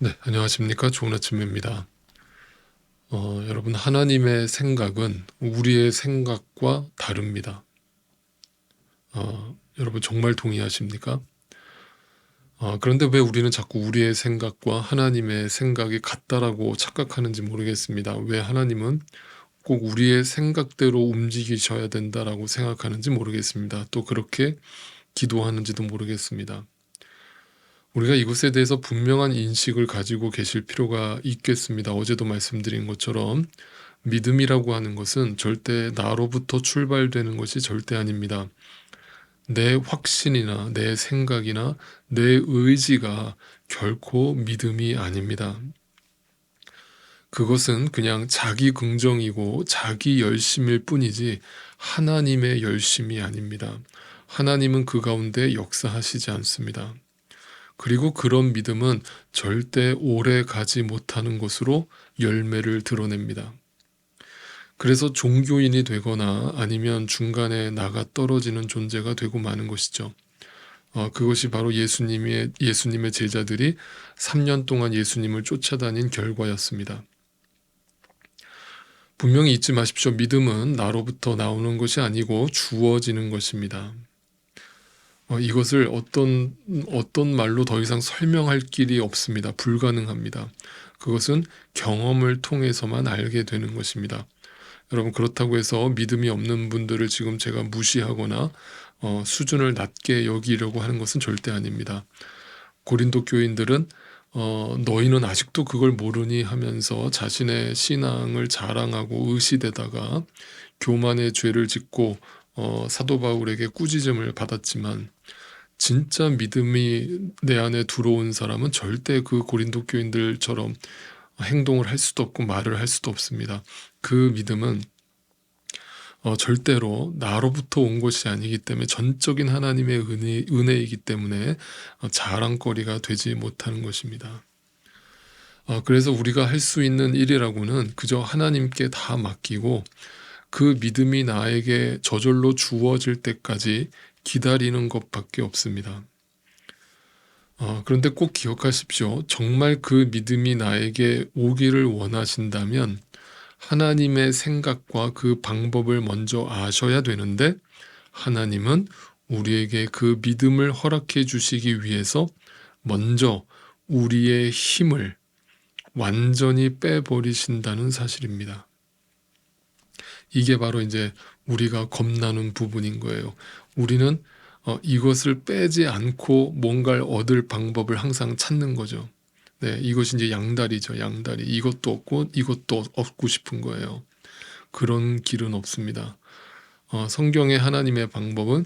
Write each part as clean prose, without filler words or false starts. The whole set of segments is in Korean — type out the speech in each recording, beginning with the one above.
네, 안녕하십니까. 좋은 아침입니다. 여러분, 하나님의 생각은 우리의 생각과 다릅니다. 여러분, 정말 동의하십니까? 그런데 왜 우리는 자꾸 우리의 생각과 하나님의 생각이 같다라고 착각하는지 모르겠습니다. 왜 하나님은 꼭 우리의 생각대로 움직이셔야 된다라고 생각하는지 모르겠습니다. 또 그렇게 기도하는지도 모르겠습니다. 우리가 이것에 대해서 분명한 인식을 가지고 계실 필요가 있겠습니다. 어제도 말씀드린 것처럼 믿음이라고 하는 것은 절대 나로부터 출발되는 것이 절대 아닙니다. 내 확신이나 내 생각이나 내 의지가 결코 믿음이 아닙니다. 그것은 그냥 자기 긍정이고 자기 열심일 뿐이지 하나님의 열심이 아닙니다. 하나님은 그 가운데 역사하시지 않습니다. 그리고 그런 믿음은 절대 오래 가지 못하는 것으로 열매를 드러냅니다. 그래서 종교인이 되거나 아니면 중간에 나가 떨어지는 존재가 되고 마는 것이죠. 그것이 바로 예수님의 제자들이 3년 동안 예수님을 쫓아다닌 결과였습니다. 분명히 잊지 마십시오. 믿음은 나로부터 나오는 것이 아니고 주어지는 것입니다. 이것을 어떤 말로 더 이상 설명할 길이 없습니다. 불가능합니다. 그것은 경험을 통해서만 알게 되는 것입니다. 여러분, 그렇다고 해서 믿음이 없는 분들을 지금 제가 무시하거나 수준을 낮게 여기려고 하는 것은 절대 아닙니다. 고린도 교인들은 너희는 아직도 그걸 모르니 하면서 자신의 신앙을 자랑하고 의시되다가 교만의 죄를 짓고 사도 바울에게 꾸짖음을 받았지만 진짜 믿음이 내 안에 들어온 사람은 절대 그 고린도 교인들처럼 행동을 할 수도 없고 말을 할 수도 없습니다. 그 믿음은 절대로 나로부터 온 것이 아니기 때문에 전적인 하나님의 은혜이기 때문에 자랑거리가 되지 못하는 것입니다. 그래서 우리가 할 수 있는 일이라고는 그저 하나님께 다 맡기고 그 믿음이 나에게 저절로 주어질 때까지 기다리는 것밖에 없습니다. 그런데 꼭 기억하십시오. 정말 그 믿음이 나에게 오기를 원하신다면 하나님의 생각과 그 방법을 먼저 아셔야 되는데 하나님은 우리에게 그 믿음을 허락해 주시기 위해서 먼저 우리의 힘을 완전히 빼버리신다는 사실입니다. 이게 바로 이제 우리가 겁나는 부분인 거예요. 우리는 이것을 빼지 않고 뭔가를 얻을 방법을 항상 찾는 거죠. 네, 이것이 이제 양다리죠, 양다리. 이것도 얻고 이것도 얻고 싶은 거예요. 그런 길은 없습니다. 성경의 하나님의 방법은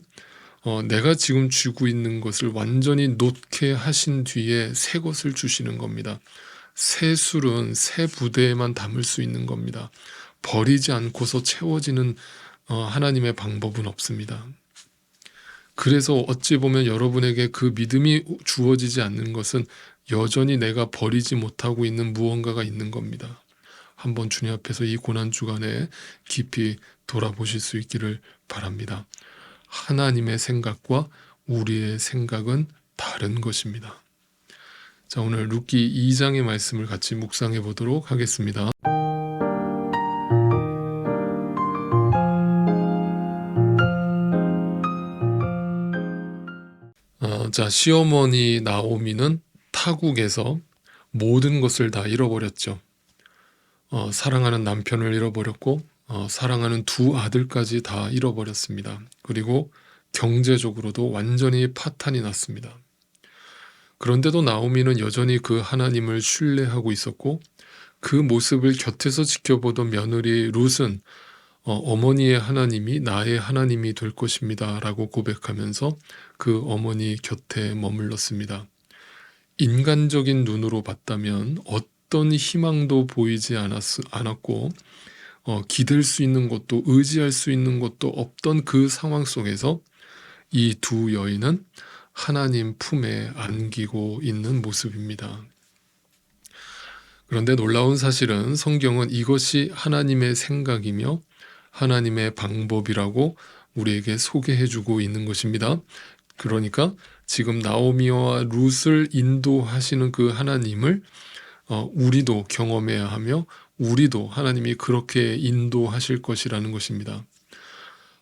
내가 지금 쥐고 있는 것을 완전히 놓게 하신 뒤에 새 것을 주시는 겁니다. 새 술은 새 부대에만 담을 수 있는 겁니다. 버리지 않고서 채워지는 하나님의 방법은 없습니다. 그래서 어찌 보면 여러분에게 그 믿음이 주어지지 않는 것은 여전히 내가 버리지 못하고 있는 무언가가 있는 겁니다. 한번 주님 앞에서 이 고난주간에 깊이 돌아보실 수 있기를 바랍니다. 하나님의 생각과 우리의 생각은 다른 것입니다. 자, 오늘 룻기 2장의 말씀을 같이 묵상해 보도록 하겠습니다. 자, 시어머니 나오미는 타국에서 모든 것을 다 잃어버렸죠. 사랑하는 남편을 잃어버렸고 사랑하는 두 아들까지 다 잃어버렸습니다. 그리고 경제적으로도 완전히 파탄이 났습니다. 그런데도 나오미는 여전히 그 하나님을 신뢰하고 있었고 그 모습을 곁에서 지켜보던 며느리 룻은 어머니의 하나님이 나의 하나님이 될 것입니다 라고 고백하면서 그 어머니 곁에 머물렀습니다. 인간적인 눈으로 봤다면 어떤 희망도 보이지 않았고 기댈 수 있는 것도 의지할 수 있는 것도 없던 그 상황 속에서 이 두 여인은 하나님 품에 안기고 있는 모습입니다. 그런데 놀라운 사실은 성경은 이것이 하나님의 생각이며 하나님의 방법이라고 우리에게 소개해주고 있는 것입니다. 그러니까 지금 나오미와 룻을 인도하시는 그 하나님을 우리도 경험해야 하며 우리도 하나님이 그렇게 인도하실 것이라는 것입니다.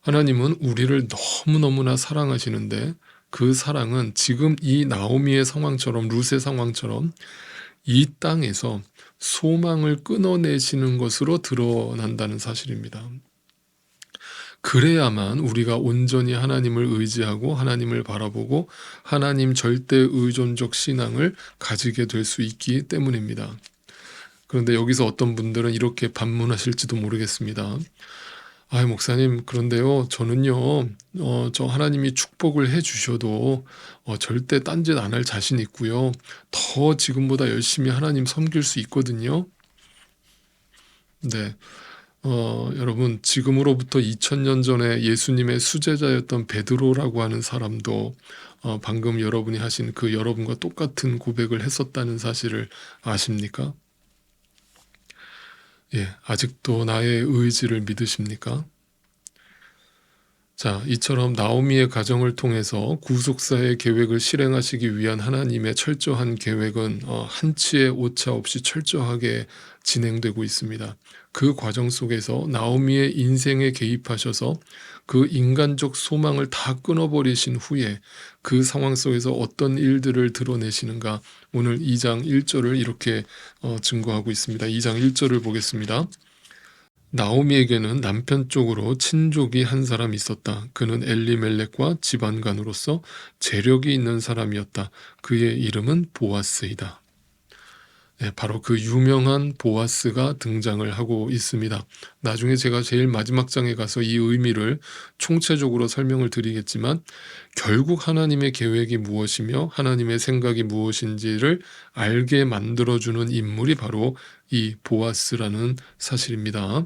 하나님은 우리를 너무너무나 사랑하시는데 그 사랑은 지금 이 나오미의 상황처럼 룻의 상황처럼 이 땅에서 소망을 끊어내시는 것으로 드러난다는 사실입니다. 그래야만 우리가 온전히 하나님을 의지하고 하나님을 바라보고 하나님 절대 의존적 신앙을 가지게 될 수 있기 때문입니다. 그런데 여기서 어떤 분들은 이렇게 반문하실지도 모르겠습니다. 목사님, 그런데요, 저는요, 저 하나님이 축복을 해주셔도 절대 딴짓 안 할 자신 있고요. 더 지금보다 열심히 하나님 섬길 수 있거든요. 네. 여러분, 지금으로부터 2000년 전에 예수님의 수제자였던 베드로라고 하는 사람도 방금 여러분이 하신 그 여러분과 똑같은 고백을 했었다는 사실을 아십니까? 예, 아직도 나의 의지를 믿으십니까? 자, 이처럼 나오미의 가정을 통해서 구속사의 계획을 실행하시기 위한 하나님의 철저한 계획은 한치의 오차 없이 철저하게 진행되고 있습니다. 그 과정 속에서 나오미의 인생에 개입하셔서 그 인간적 소망을 다 끊어버리신 후에 그 상황 속에서 어떤 일들을 드러내시는가, 오늘 2장 1절을 이렇게 증거하고 있습니다. 2장 1절을 보겠습니다. 나오미에게는 남편 쪽으로 친족이 한 사람 있었다. 그는 엘리멜렉과 집안간으로서 재력이 있는 사람이었다. 그의 이름은 보아스이다. 네, 바로 그 유명한 보아스가 등장을 하고 있습니다. 나중에 제가 제일 마지막 장에 가서 이 의미를 총체적으로 설명을 드리겠지만 결국 하나님의 계획이 무엇이며 하나님의 생각이 무엇인지를 알게 만들어주는 인물이 바로 이 보아스라는 사실입니다.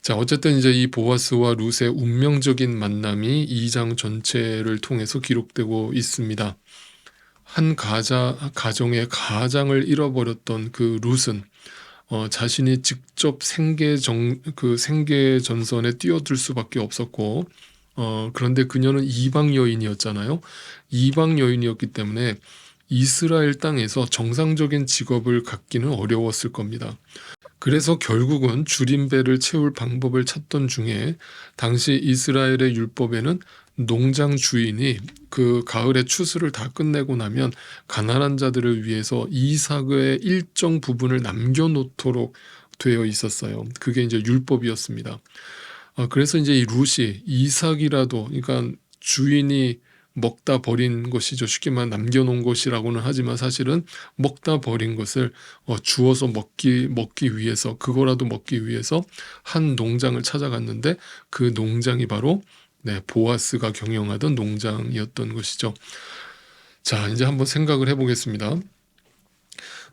자, 어쨌든 이제 이 보아스와 룻의 운명적인 만남이 2장 전체를 통해서 기록되고 있습니다. 한 가정의 가장을 잃어버렸던 그 룻은 자신이 직접 생계전선에 뛰어들 수밖에 없었고, 그런데 그녀는 이방 여인이었잖아요. 이방 여인이었기 때문에 이스라엘 땅에서 정상적인 직업을 갖기는 어려웠을 겁니다. 그래서 결국은 줄임배를 채울 방법을 찾던 중에 당시 이스라엘의 율법에는 농장 주인이 그 가을의 추수를 다 끝내고 나면 가난한 자들을 위해서 이삭의 일정 부분을 남겨놓도록 되어 있었어요. 그게 이제 율법이었습니다. 그래서 이제 이 룻이 이삭이라도, 그러니까 주인이 먹다 버린 것이죠. 쉽게 말하면 남겨놓은 것이라고는 하지만 사실은 먹다 버린 것을 주워서 먹기 위해서, 그거라도 먹기 위해서 한 농장을 찾아갔는데 그 농장이 바로 보아스가 경영하던 농장이었던 것이죠. 자, 이제 한번 생각을 해보겠습니다.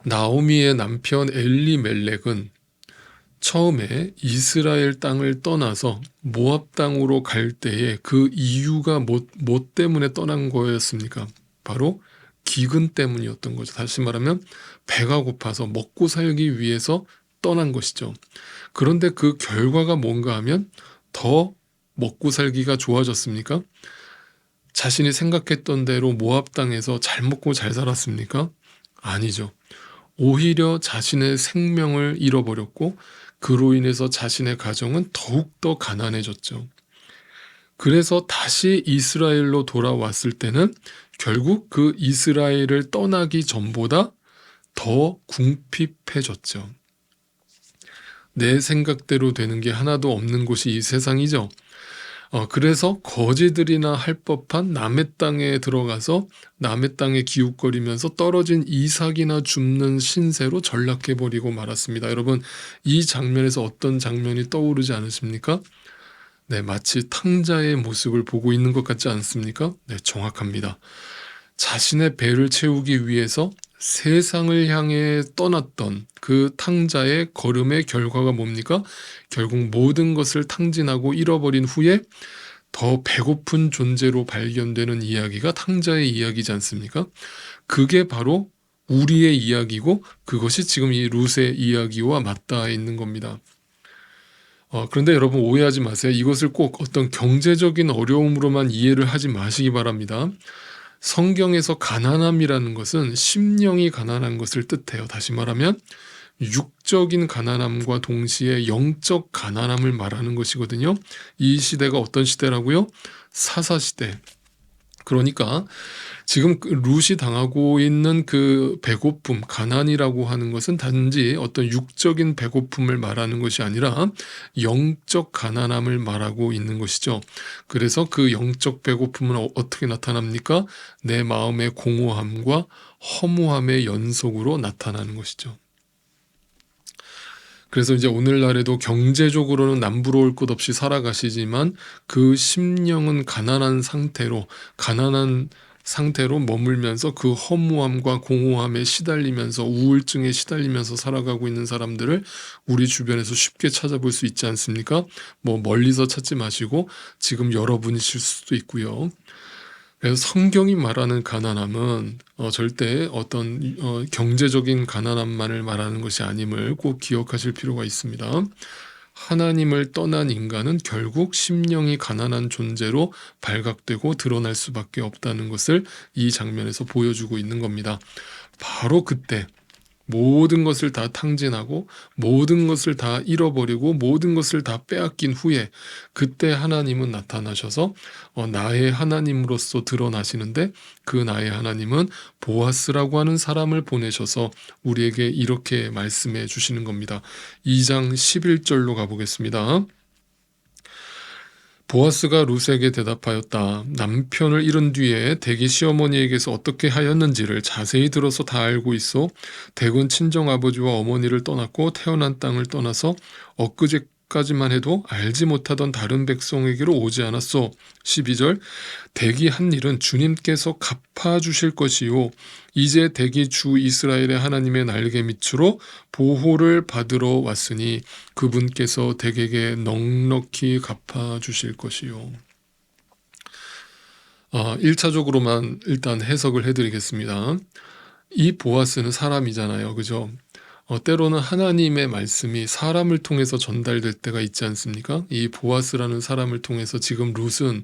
나오미의 남편 엘리멜렉은 처음에 이스라엘 땅을 떠나서 모압 땅으로 갈 때에 그 이유가 뭐 때문에 떠난 거였습니까? 바로 기근 때문이었던 거죠. 다시 말하면 배가 고파서 먹고 살기 위해서 떠난 것이죠. 그런데 그 결과가 뭔가 하면 더 먹고 살기가 좋아졌습니까? 자신이 생각했던 대로 모압 땅에서 잘 먹고 잘 살았습니까? 아니죠. 오히려 자신의 생명을 잃어버렸고 그로 인해서 자신의 가정은 더욱더 가난해졌죠. 그래서 다시 이스라엘로 돌아왔을 때는 결국 그 이스라엘을 떠나기 전보다 더 궁핍해졌죠. 내 생각대로 되는 게 하나도 없는 곳이 이 세상이죠. 그래서 거지들이나 할 법한 남의 땅에 들어가서 남의 땅에 기웃거리면서 떨어진 이삭이나 줍는 신세로 전락해버리고 말았습니다. 여러분, 이 장면에서 어떤 장면이 떠오르지 않으십니까? 네, 마치 탕자의 모습을 보고 있는 것 같지 않습니까? 네, 정확합니다. 자신의 배를 채우기 위해서 세상을 향해 떠났던 그 탕자의 걸음의 결과가 뭡니까? 결국 모든 것을 탕진하고 잃어버린 후에 더 배고픈 존재로 발견되는 이야기가 탕자의 이야기지 않습니까? 그게 바로 우리의 이야기고 그것이 지금 이 룻의 이야기와 맞닿아 있는 겁니다. 그런데 여러분 오해하지 마세요. 이것을 꼭 어떤 경제적인 어려움으로만 이해를 하지 마시기 바랍니다. 성경에서 가난함이라는 것은 심령이 가난한 것을 뜻해요. 다시 말하면 육적인 가난함과 동시에 영적 가난함을 말하는 것이거든요. 이 시대가 어떤 시대라고요? 사사시대. 그러니까 지금 룻이 당하고 있는 그 배고픔, 가난이라고 하는 것은 단지 어떤 육적인 배고픔을 말하는 것이 아니라 영적 가난함을 말하고 있는 것이죠. 그래서 그 영적 배고픔은 어떻게 나타납니까? 내 마음의 공허함과 허무함의 연속으로 나타나는 것이죠. 그래서 이제 오늘날에도 경제적으로는 남부러울 것 없이 살아가시지만 그 심령은 가난한 상태로 머물면서 그 허무함과 공허함에 시달리면서 우울증에 시달리면서 살아가고 있는 사람들을 우리 주변에서 쉽게 찾아볼 수 있지 않습니까? 뭐 멀리서 찾지 마시고 지금 여러분이실 수도 있고요. 그래서 성경이 말하는 가난함은 절대 어떤 경제적인 가난함만을 말하는 것이 아님을 꼭 기억하실 필요가 있습니다. 하나님을 떠난 인간은 결국 심령이 가난한 존재로 발각되고 드러날 수밖에 없다는 것을 이 장면에서 보여주고 있는 겁니다. 바로 그때 모든 것을 다 탕진하고 모든 것을 다 잃어버리고 모든 것을 다 빼앗긴 후에 그때 하나님은 나타나셔서 나의 하나님으로서 드러나시는데 그 나의 하나님은 보아스라고 하는 사람을 보내셔서 우리에게 이렇게 말씀해 주시는 겁니다. 2장 11절로 가보겠습니다. 보아스가 룻에게 대답하였다. 남편을 잃은 뒤에 댁이 시어머니에게서 어떻게 하였는지를 자세히 들어서 다 알고 있어. 댁은 친정아버지와 어머니를 떠났고 태어난 땅을 떠나서 엊그제까지만 해도 알지 못하던 다른 백성에게로 오지 않았소. 12절 댁이 한 일은 주님께서 갚아주실 것이요. 이제 댁이 주 이스라엘의 하나님의 날개 밑으로 보호를 받으러 왔으니 그분께서 댁에게 넉넉히 갚아주실 것이요. 1차적으로만 일단 해석을 해드리겠습니다. 이 보아스는 사람이잖아요. 그죠? 때로는 하나님의 말씀이 사람을 통해서 전달될 때가 있지 않습니까? 이 보아스라는 사람을 통해서 지금 룻은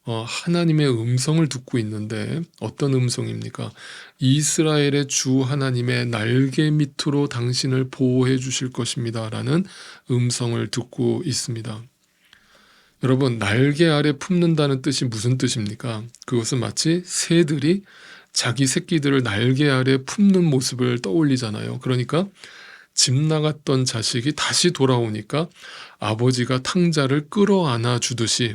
하나님의 음성을 듣고 있는데 어떤 음성입니까? 이스라엘의 주 하나님의 날개 밑으로 당신을 보호해 주실 것입니다 라는 음성을 듣고 있습니다. 여러분, 날개 아래 품는다는 뜻이 무슨 뜻입니까? 그것은 마치 새들이 자기 새끼들을 날개 아래 품는 모습을 떠올리잖아요. 그러니까 집 나갔던 자식이 다시 돌아오니까 아버지가 탕자를 끌어안아 주듯이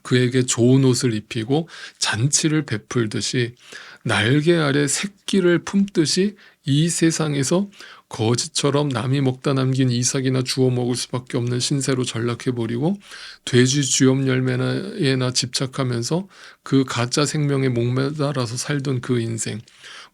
그에게 좋은 옷을 입히고 잔치를 베풀듯이 날개 아래 새끼를 품듯이 이 세상에서 거지처럼 남이 먹다 남긴 이삭이나 주워 먹을 수밖에 없는 신세로 전락해버리고 돼지 쥐염 열매나 집착하면서 그 가짜 생명에 목매달아서 살던 그 인생,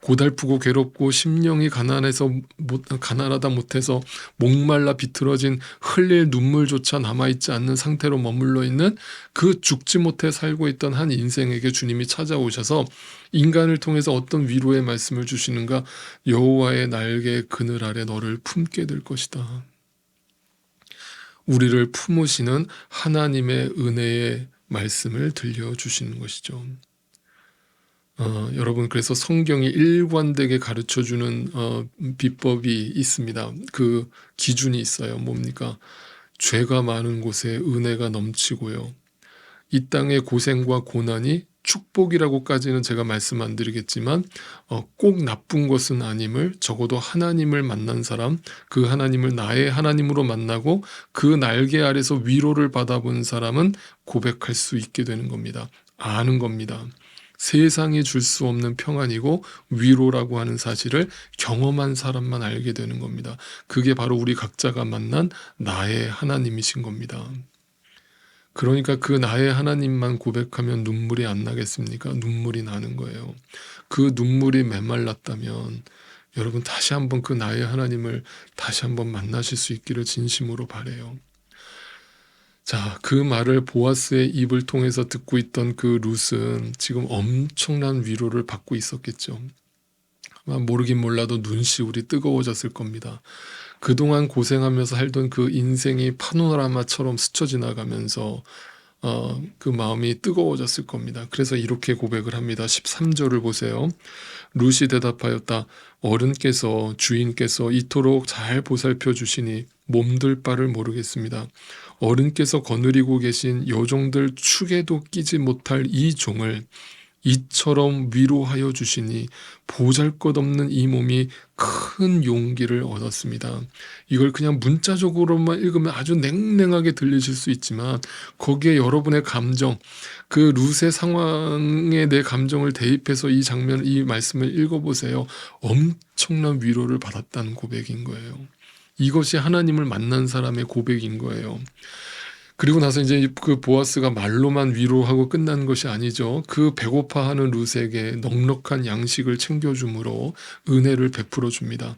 고달프고 괴롭고 심령이 가난하다 못해서 목말라 비틀어진 흘릴 눈물조차 남아있지 않는 상태로 머물러 있는 그 죽지 못해 살고 있던 한 인생에게 주님이 찾아오셔서 인간을 통해서 어떤 위로의 말씀을 주시는가? 여호와의 날개 그늘 아래 너를 품게 될 것이다. 우리를 품으시는 하나님의 은혜의 말씀을 들려주시는 것이죠. 여러분, 그래서 성경이 일관되게 가르쳐주는 비법이 있습니다. 그 기준이 있어요. 뭡니까? 죄가 많은 곳에 은혜가 넘치고요. 이 땅의 고생과 고난이 축복이라고까지는 제가 말씀 안 드리겠지만 꼭 나쁜 것은 아님을, 적어도 하나님을 만난 사람, 그 하나님을 나의 하나님으로 만나고 그 날개 아래서 위로를 받아본 사람은 고백할 수 있게 되는 겁니다. 아는 겁니다. 세상이 줄 수 없는 평안이고 위로라고 하는 사실을 경험한 사람만 알게 되는 겁니다. 그게 바로 우리 각자가 만난 나의 하나님이신 겁니다. 그러니까 그 나의 하나님만 고백하면 눈물이 안 나겠습니까? 눈물이 나는 거예요. 그 눈물이 메말랐다면 여러분 다시 한번 그 나의 하나님을 다시 한번 만나실 수 있기를 진심으로 바라요. 자, 그 말을 보아스의 입을 통해서 듣고 있던 그 룻은 지금 엄청난 위로를 받고 있었겠죠. 아마 모르긴 몰라도 눈시울이 뜨거워졌을 겁니다. 그동안 고생하면서 살던 그 인생이 파노라마처럼 스쳐 지나가면서 그 마음이 뜨거워졌을 겁니다. 그래서 이렇게 고백을 합니다. 13절을 보세요. 룻이 대답하였다. 어른께서 주인께서 이토록 잘 보살펴 주시니 몸둘 바를 모르겠습니다. 어른께서 거느리고 계신 여종들 축에도 끼지 못할 이 종을 이처럼 위로하여 주시니 보잘것없는 이 몸이 큰 용기를 얻었습니다. 이걸 그냥 문자적으로만 읽으면 아주 냉랭하게 들리실 수 있지만 거기에 여러분의 감정, 그 룻의 상황에 내 감정을 대입해서 이 장면, 이 말씀을 읽어보세요. 엄청난 위로를 받았다는 고백인 거예요. 이것이 하나님을 만난 사람의 고백인 거예요. 그리고 나서 이제 그 보아스가 말로만 위로하고 끝난 것이 아니죠. 그 배고파하는 룻에게 넉넉한 양식을 챙겨줌으로 은혜를 베풀어 줍니다.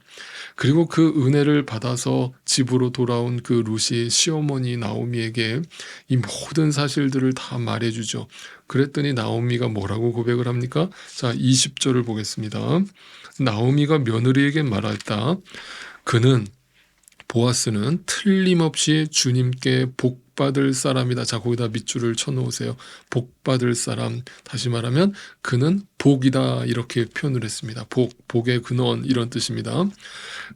그리고 그 은혜를 받아서 집으로 돌아온 그 룻이 시어머니 나오미에게 이 모든 사실들을 다 말해주죠. 그랬더니 나오미가 뭐라고 고백을 합니까? 자, 20절을 보겠습니다. 나오미가 며느리에게 말했다. 보아스는 틀림없이 주님께 복받을 사람이다. 자, 거기다 밑줄을 쳐놓으세요. 복받을 사람. 다시 말하면 그는 복이다. 이렇게 표현을 했습니다. 복의 근원 이런 뜻입니다.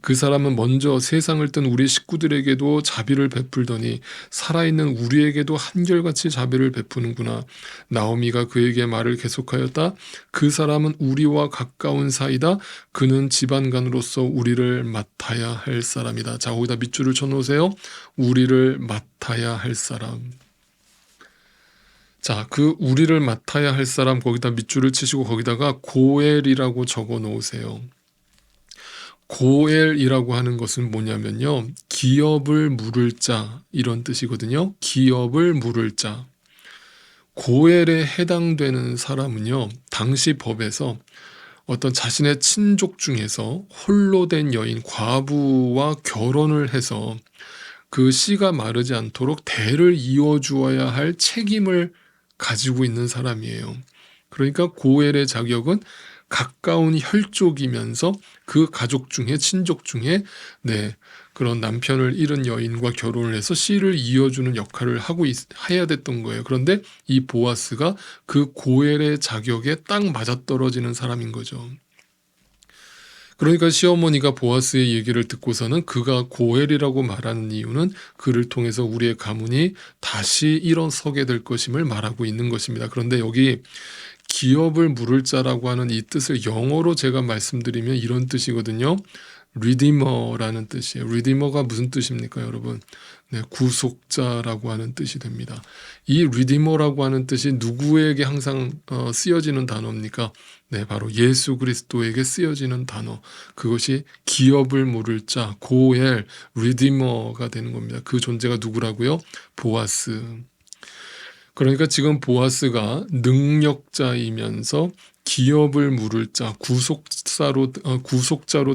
그 사람은 먼저 세상을 뜬 우리 식구들에게도 자비를 베풀더니 살아있는 우리에게도 한결같이 자비를 베푸는구나. 나오미가 그에게 말을 계속하였다. 그 사람은 우리와 가까운 사이다. 그는 집안간으로서 우리를 맡아야 할 사람이다. 자, 거기다 밑줄을 쳐놓으세요. 우리를 맡아야 할 사람. 자, 그 우리를 맡아야 할 사람 거기다 밑줄을 치시고 거기다가 고엘이라고 적어 놓으세요. 고엘이라고 하는 것은 뭐냐면요. 기업을 물을 자 이런 뜻이거든요. 기업을 물을 자. 고엘에 해당되는 사람은요. 당시 법에서 어떤 자신의 친족 중에서 홀로 된 여인 과부와 결혼을 해서 그 씨가 마르지 않도록 대를 이어주어야 할 책임을 가지고 있는 사람이에요. 그러니까 고엘의 자격은 가까운 혈족이면서 그 가족 중에 친족 중에 그런 남편을 잃은 여인과 결혼을 해서 씨를 이어주는 역할을 해야 됐던 거예요. 그런데 이 보아스가 그 고엘의 자격에 딱 맞아떨어지는 사람인 거죠. 그러니까 시어머니가 보아스의 얘기를 듣고서는 그가 고엘이라고 말하는 이유는 그를 통해서 우리의 가문이 다시 일어서게 될 것임을 말하고 있는 것입니다. 그런데 여기 기업을 물을 자라고 하는 이 뜻을 영어로 제가 말씀드리면 이런 뜻이거든요. 리디머라는 뜻이에요. 리디머가 무슨 뜻입니까, 여러분? 구속자라고 하는 뜻이 됩니다. 이 리디머라고 하는 뜻이 누구에게 항상 쓰여지는 단어입니까? 바로 예수 그리스도에게 쓰여지는 단어. 그것이 기업을 물을 자, 고엘, 리디머가 되는 겁니다. 그 존재가 누구라고요? 보아스. 그러니까 지금 보아스가 능력자이면서 기업을 물을 자, 구속자로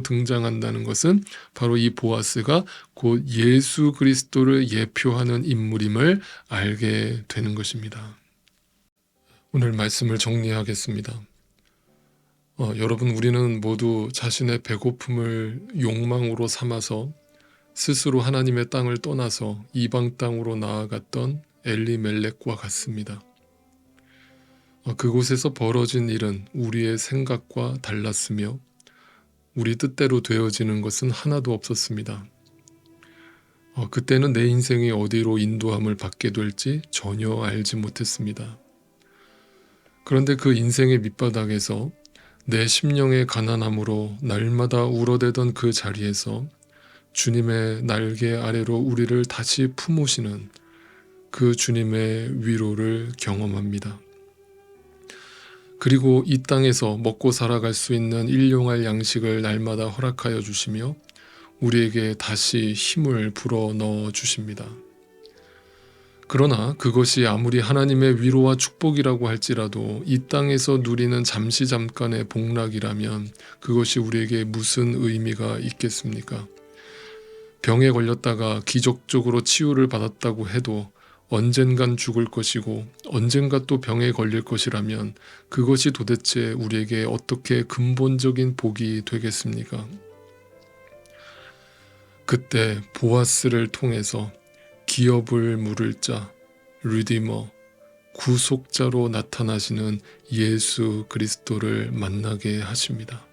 등장한다는 것은 바로 이 보아스가 곧 예수 그리스도를 예표하는 인물임을 알게 되는 것입니다. 오늘 말씀을 정리하겠습니다. 여러분, 우리는 모두 자신의 배고픔을 욕망으로 삼아서 스스로 하나님의 땅을 떠나서 이방 땅으로 나아갔던 엘리멜렉과 같습니다. 그곳에서 벌어진 일은 우리의 생각과 달랐으며 우리 뜻대로 되어지는 것은 하나도 없었습니다. 그때는 내 인생이 어디로 인도함을 받게 될지 전혀 알지 못했습니다. 그런데 그 인생의 밑바닥에서 내 심령의 가난함으로 날마다 울어대던 그 자리에서 주님의 날개 아래로 우리를 다시 품으시는 그 주님의 위로를 경험합니다. 그리고 이 땅에서 먹고 살아갈 수 있는 일용할 양식을 날마다 허락하여 주시며 우리에게 다시 힘을 불어넣어 주십니다. 그러나 그것이 아무리 하나님의 위로와 축복이라고 할지라도 이 땅에서 누리는 잠깐의 복락이라면 그것이 우리에게 무슨 의미가 있겠습니까? 병에 걸렸다가 기적적으로 치유를 받았다고 해도 언젠간 죽을 것이고 언젠가 또 병에 걸릴 것이라면 그것이 도대체 우리에게 어떻게 근본적인 복이 되겠습니까? 그때 보아스를 통해서 기업을 물을 자, 리디머, 구속자로 나타나시는 예수 그리스도를 만나게 하십니다.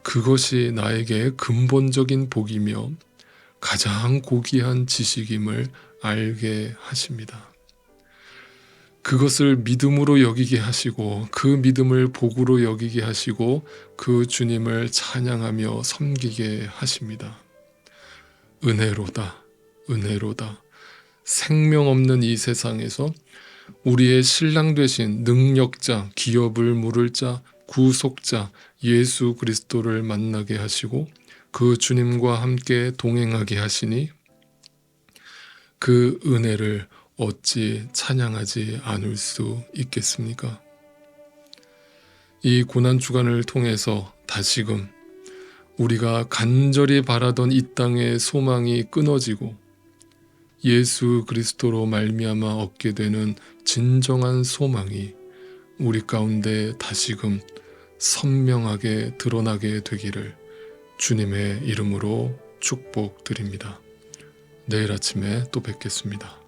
그것이 나에게 근본적인 복이며 가장 고귀한 지식임을 알게 하십니다. 그것을 믿음으로 여기게 하시고 그 믿음을 복으로 여기게 하시고 그 주님을 찬양하며 섬기게 하십니다. 은혜로다, 은혜로다. 생명 없는 이 세상에서 우리의 신랑 되신 능력자, 기업을 물을 자, 구속자 예수 그리스도를 만나게 하시고 그 주님과 함께 동행하게 하시니 그 은혜를 어찌 찬양하지 않을 수 있겠습니까? 이 고난주간을 통해서 다시금 우리가 간절히 바라던 이 땅의 소망이 끊어지고 예수 그리스도로 말미암아 얻게 되는 진정한 소망이 우리 가운데 다시금 선명하게 드러나게 되기를 주님의 이름으로 축복드립니다. 내일 아침에 또 뵙겠습니다.